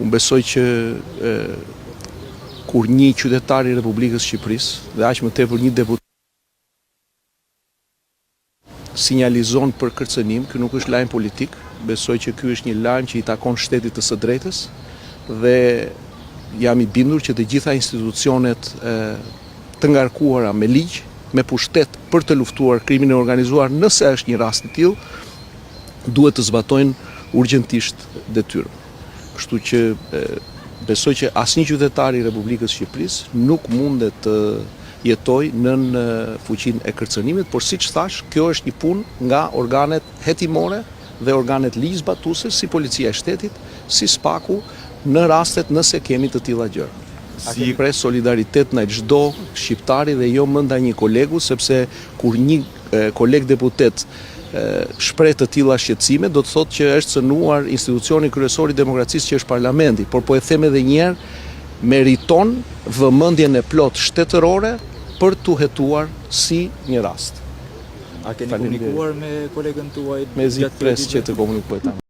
Unë besoj që kur një qytetar i Republikës Shqipërisë dhe aq më tepër një deputet sinjalizon për kërcënim, ky nuk është lajm politik, besoj që ky është një lajm që i takon shtetit të së drejtës dhe jam i bindur që të gjitha institucionet të ngarkuara me ligj, me pushtet për të luftuar krimin e organizuar, nëse është një rast i tillë, duhet të zbatojnë urgjentisht detyrën. Kështu që besoj që asnjë qytetar i Republikës Shqipërisë nuk mundet të jetoj nën fuqinë e kërcënimit, por siç thash, kjo është një punë nga organet hetimore dhe organet ligjzbatuese si Policia e Shtetit, si SPAK-u, në rastet nëse kemi të tilla gjëra. Si pres solidaritet ndaj çdo shqiptari dhe jo më ndaj një kolegu, sepse kur një koleg deputet shpreh të tilla shqetësime, do të thotë që është cënuar institucioni kryesor i demokracisë që është parlamenti, por po e them edhe një herë, meriton vëmendjen e plot shtetërore për t'u hetuar si një rast. A keni komunikuar me kolegën tuaj? Me zi pres që të komunikoj tani.